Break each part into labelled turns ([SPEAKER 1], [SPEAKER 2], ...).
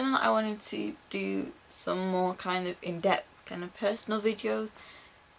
[SPEAKER 1] channel I wanted to do some more kind of in-depth kind of personal videos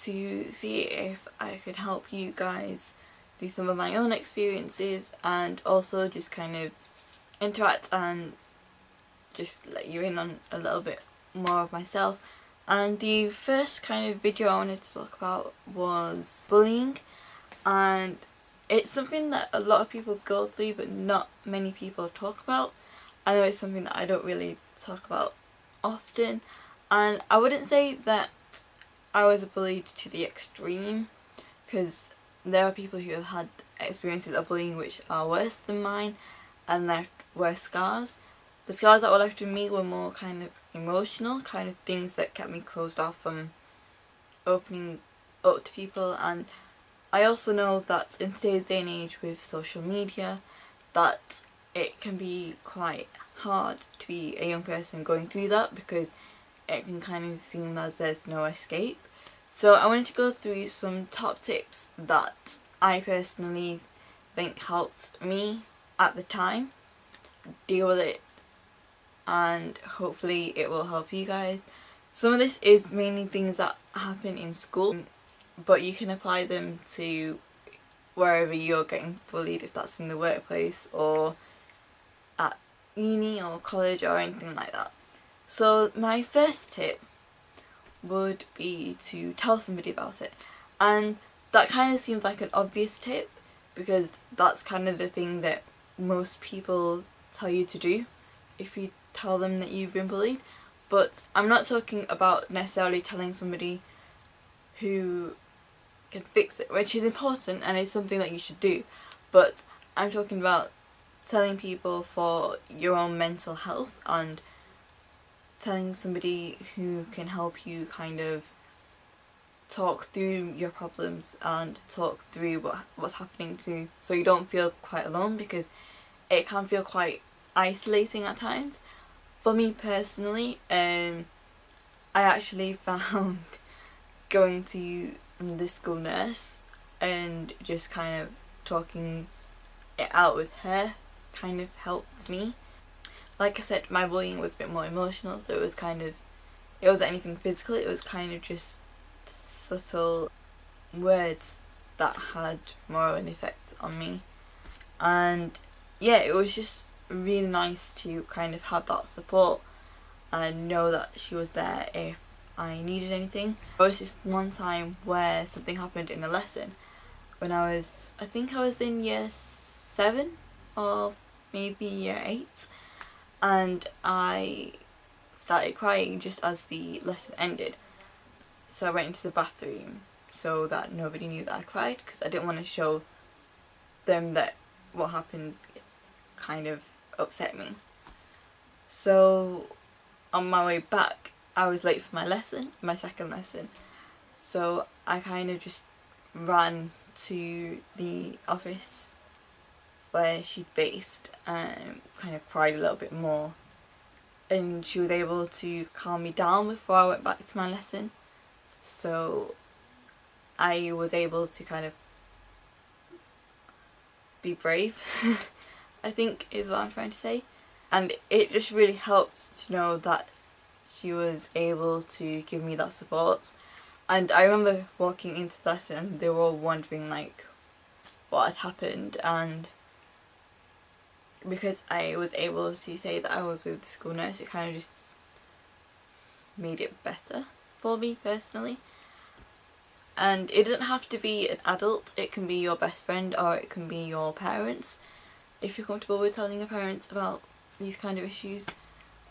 [SPEAKER 1] to see if I could help you guys do some of my own experiences, and also just kind of interact and just let you in on a little bit more of myself. And the first kind of video I wanted to talk about was bullying, and it's something that a lot of people go through but not many people talk about. I know it's something that I don't really talk about often, and I wouldn't say that I was bullied to the extreme, because there are people who have had experiences of bullying which are worse than mine and left worse scars. The scars that were left in me were more kind of emotional, kind of things that kept me closed off from opening up to people. And I also know that in today's day and age with social media, that it can be quite hard to be a young person going through that, because it can kind of seem as there's no escape. So I wanted to go through some top tips that I personally think helped me at the time deal with it, and hopefully it will help you guys. Some of this is mainly things that happen in school, but you can apply them to wherever you're getting bullied, if that's in the workplace or at uni or college or anything like that. So my first tip would be to tell somebody about it, and that kind of seems like an obvious tip because that's kind of the thing that most people tell you to do if you tell them that you've been bullied. But I'm not talking about necessarily telling somebody who can fix it, which is important and it's something that you should do, but I'm talking about telling people for your own mental health and telling somebody who can help you kind of talk through your problems and talk through what's happening to, so you don't feel quite alone, because it can feel quite isolating at times. For me personally, I actually found going to the school nurse and just kind of talking it out with her kind of helped me. Like I said, my bullying was a bit more emotional, so it wasn't anything physical, it was kind of just subtle words that had more of an effect on me. And yeah, it was just really nice to kind of have that support and know that she was there if I needed anything. There was just one time where something happened in a lesson when I think I was in year 7 or maybe year 8, and I started crying just as the lesson ended. So I went into the bathroom so that nobody knew that I cried, because I didn't want to show them that what happened kind of upset me. So on my way back, I was late for my second lesson, so I kind of just ran to the office where she'd based and kind of cried a little bit more, and she was able to calm me down before I went back to my lesson. So I was able to kind of be brave I think is what I'm trying to say, and it just really helped to know that she was able to give me that support. And I remember walking into the lesson and they were all wondering like what had happened, and because I was able to say that I was with the school nurse, it kind of just made it better for me personally. And it doesn't have to be an adult, it can be your best friend or it can be your parents. If you're comfortable with telling your parents about these kind of issues,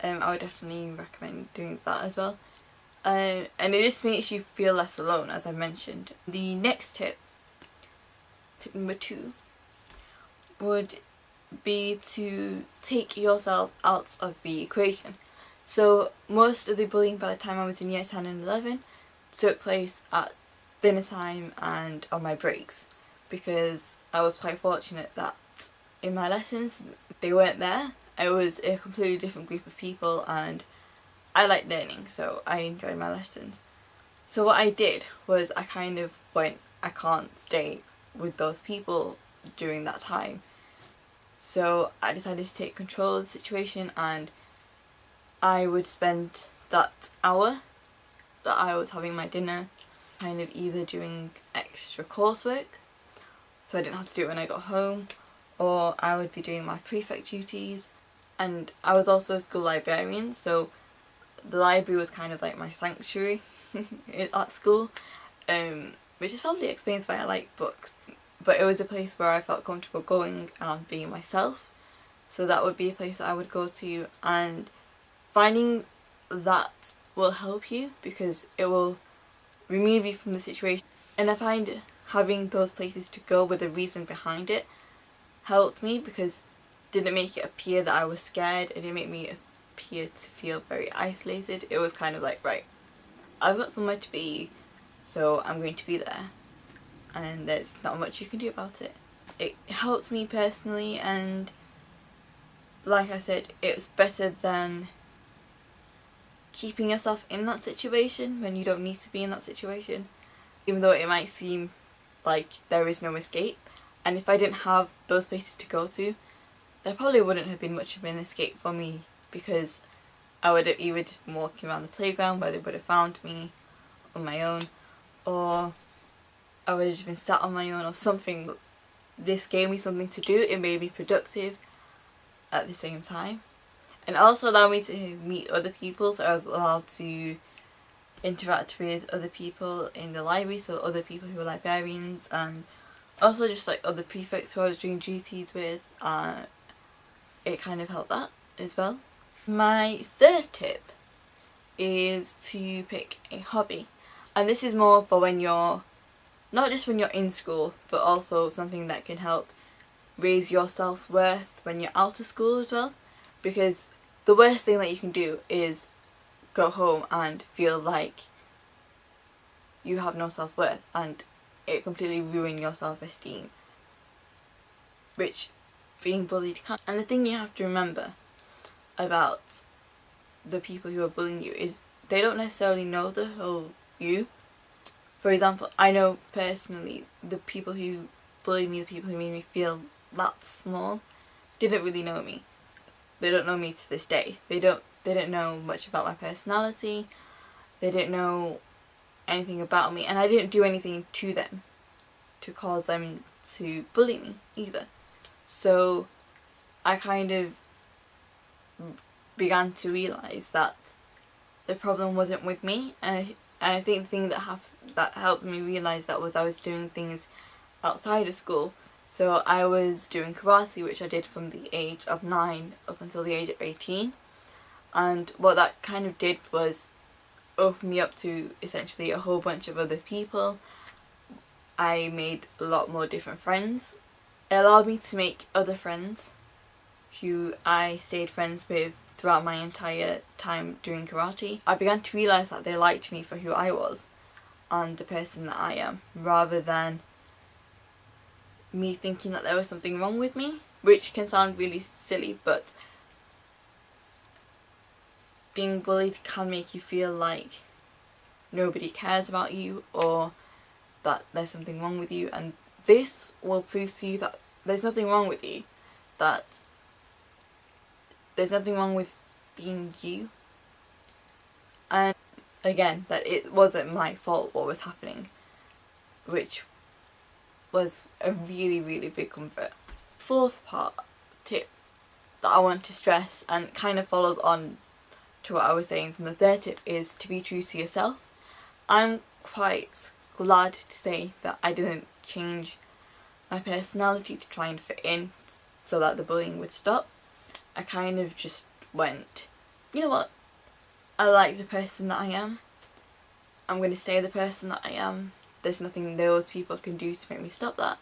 [SPEAKER 1] I would definitely recommend doing that as well. And it just makes you feel less alone, as I mentioned. The next tip number 2, would be to take yourself out of the equation. So most of the bullying by the time I was in year 10 and 11 took place at dinner time and on my breaks, because I was quite fortunate that in my lessons they weren't there. I was a completely different group of people and I like learning, so I enjoyed my lessons. So what I did was I kind of went, I can't stay with those people during that time. So I decided to take control of the situation and I would spend that hour that I was having my dinner kind of either doing extra coursework, so I didn't have to do it when I got home, or I would be doing my prefect duties. And I was also a school librarian, so the library was kind of like my sanctuary at school, which is probably explains why I like books. But it was a place where I felt comfortable going and being myself, so that would be a place that I would go to, and finding that will help you because it will remove you from the situation. And I find having those places to go with a reason behind it helped me, because it didn't make it appear that I was scared, it didn't make me appear to feel very isolated. It was kind of like, right, I've got somewhere to be, so I'm going to be there, and there's not much you can do about it. It helped me personally, and like I said, it's better than keeping yourself in that situation when you don't need to be in that situation, even though it might seem like there is no escape. And if I didn't have those places to go to, there probably wouldn't have been much of an escape for me, because I would have either just been walking around the playground where they would have found me on my own, or I would have just been sat on my own or something. This gave me something to do, it made me productive at the same time, and also allowed me to meet other people, so I was allowed to interact with other people in the library, so other people who were librarians, and also just like other prefects who I was doing duties with. It kind of helped that as well. My third tip is to pick a hobby, and this is more for when you're not just when you're in school, but also something that can help raise your self-worth when you're out of school as well, because the worst thing that you can do is go home and feel like you have no self-worth, and it completely ruin your self-esteem, which being bullied can. And the thing you have to remember about the people who are bullying you is they don't necessarily know the whole you. For example, I know personally the people who bullied me, the people who made me feel that small, didn't really know me. They don't know me to this day. They didn't know much about my personality. They didn't know anything about me, and I didn't do anything to them to cause them to bully me either. So I kind of began to realise that the problem wasn't with me, and I think the thing that helped me realise that was I was doing things outside of school. So I was doing karate, which I did from the age of 9 up until the age of 18, and what that kind of did was open me up to essentially a whole bunch of other people. I made a lot more different friends. It allowed me to make other friends who I stayed friends with throughout my entire time doing karate. I began to realise that they liked me for who I was and the person that I am, rather than me thinking that there was something wrong with me, which can sound really silly, but being bullied can make you feel like nobody cares about you, or that there's something wrong with you, and this will prove to you that there's nothing wrong with you, that there's nothing wrong with being you, and again, that it wasn't my fault what was happening, which was a really, really big comfort. Fourth tip that I want to stress, and kind of follows on to what I was saying from the third tip, is to be true to yourself. I'm quite glad to say that I didn't change my personality to try and fit in so that the bullying would stop. I kind of just went, you know what, I like the person that I am. I'm going to stay the person that I am. There's nothing those people can do to make me stop that.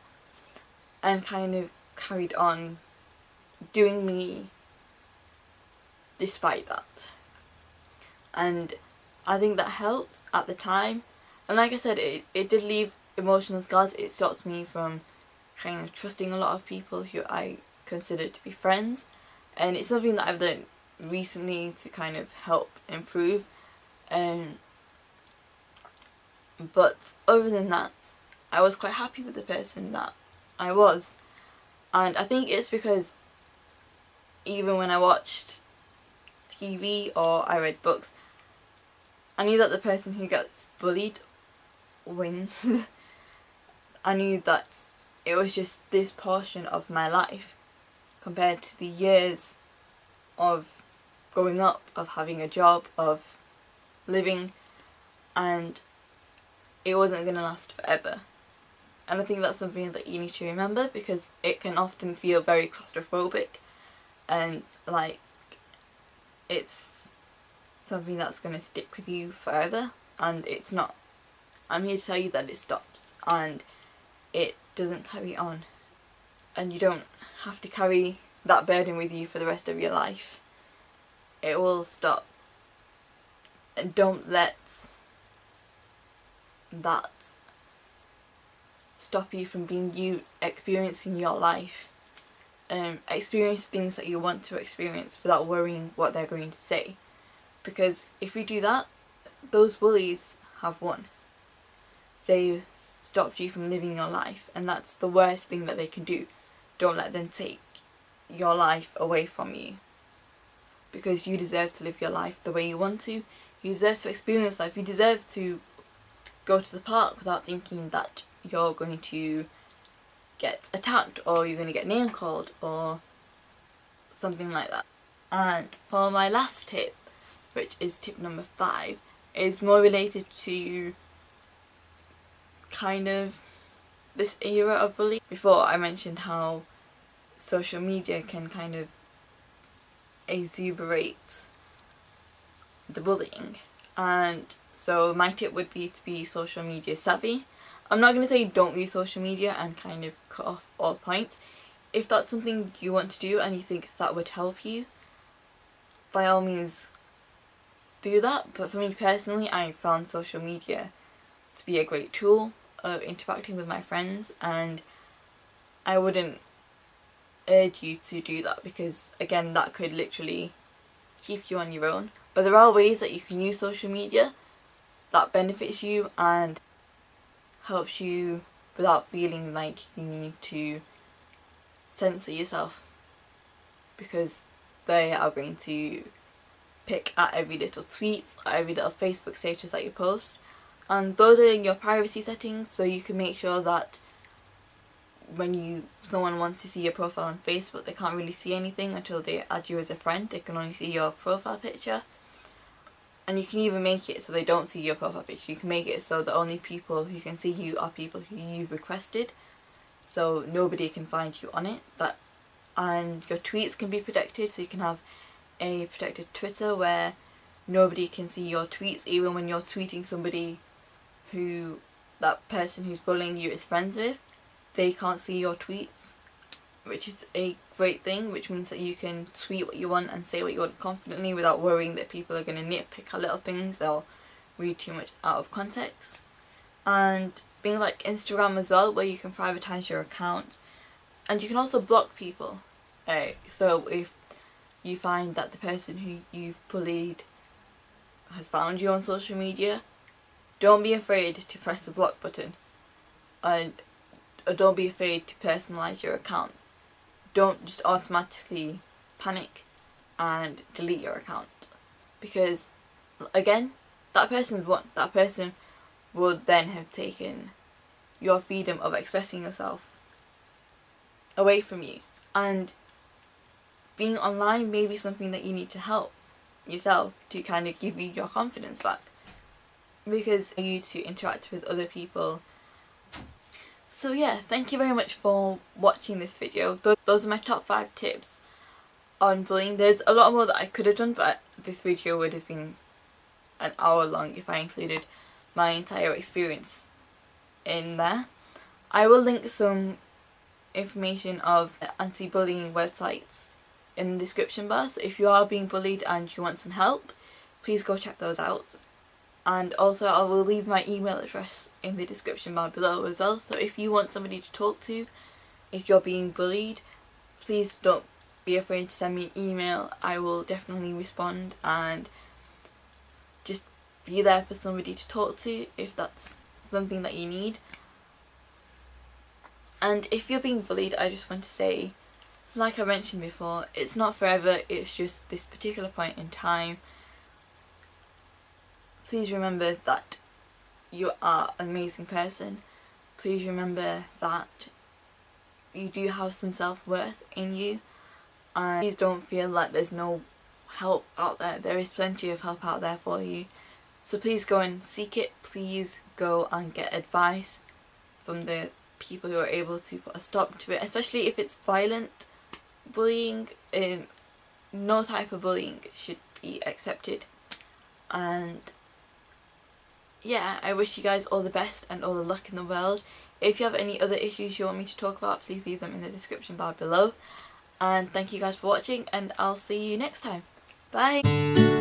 [SPEAKER 1] And kind of carried on doing me despite that. And I think that helped at the time. And like I said, it did leave emotional scars. It stopped me from kind of trusting a lot of people who I consider to be friends. And it's something that I've learned recently to kind of help improve. But other than that, I was quite happy with the person that I was. And I think it's because even when I watched TV or I read books, I knew that the person who gets bullied wins. I knew that it was just this portion of my life compared to the years of growing up, of having a job, of living, and it wasn't going to last forever. And I think that's something that you need to remember, because it can often feel very claustrophobic and like it's something that's going to stick with you forever, and it's not. I'm here to tell you that it stops and it doesn't carry on, and you don't have to carry that burden with you for the rest of your life. It will stop, and don't let that stop you from being you, experiencing your life, experience things that you want to experience without worrying what they're going to say. Because if you do that, those bullies have won. They've stopped you from living your life, and that's the worst thing that they can do. Don't let them take your life away from you, because you deserve to live your life the way you want to. You deserve to experience life. You deserve to go to the park without thinking that you're going to get attacked or you're going to get name called or something like that. And for my last tip, which is tip number 5, is more related to kind of this era of bullying. Before I mentioned how social media can kind of exuberate the bullying, and so my tip would be to be social media savvy. I'm not going to say don't use social media and kind of cut off all points. If that's something you want to do and you think that would help you, by all means do that. But for me personally, I found social media to be a great tool of interacting with my friends, and I wouldn't urge you to do that, because again, that could literally keep you on your own. But there are ways that you can use social media that benefits you and helps you without feeling like you need to censor yourself, because they are going to pick at every little tweet, at every little Facebook status that you post, and those are in your privacy settings, so you can make sure that when someone wants to see your profile on Facebook, they can't really see anything until they add you as a friend. They can only see your profile picture. And you can even make it so they don't see your profile picture. You can make it so the only people who can see you are people who you've requested, so nobody can find you on it. And your tweets can be protected, so you can have a protected Twitter where nobody can see your tweets, even when you're tweeting somebody who that person who's bullying you is friends with. They can't see your tweets, which is a great thing, which means that you can tweet what you want and say what you want confidently without worrying that people are going to nitpick at little things or read too much out of context. And things like Instagram as well, where you can privatize your account, and you can also block people. So if you find that the person who you've bullied has found you on social media, don't be afraid to press the block button, and don't be afraid to personalize your account. Don't just automatically panic and delete your account, because again, that person's won. That person would then have taken your freedom of expressing yourself away from you, and being online may be something that you need to help yourself to kind of give you your confidence back, because you to interact with other people. So yeah, thank you very much for watching this video. Those are my top 5 tips on bullying. There's a lot more that I could have done, but this video would have been an hour long if I included my entire experience in there. I will link some information of anti-bullying websites in the description bar, so if you are being bullied and you want some help, please go check those out. And also I will leave my email address in the description bar below as well, so if you want somebody to talk to, if you're being bullied, please don't be afraid to send me an email. I will definitely respond, and just be there for somebody to talk to if that's something that you need. And if you're being bullied, I just want to say like I mentioned before, it's not forever, it's just this particular point in time. Please remember that you are an amazing person. Please remember that you do have some self-worth in you, and please don't feel like there's no help out there. There is plenty of help out there for you, so please go and seek it. Please go and get advice from the people who are able to put a stop to it, especially if it's violent bullying. No type of bullying should be accepted. And yeah, I wish you guys all the best and all the luck in the world. If you have any other issues you want me to talk about, please leave them in the description bar below. And thank you guys for watching, and I'll see you next time. Bye!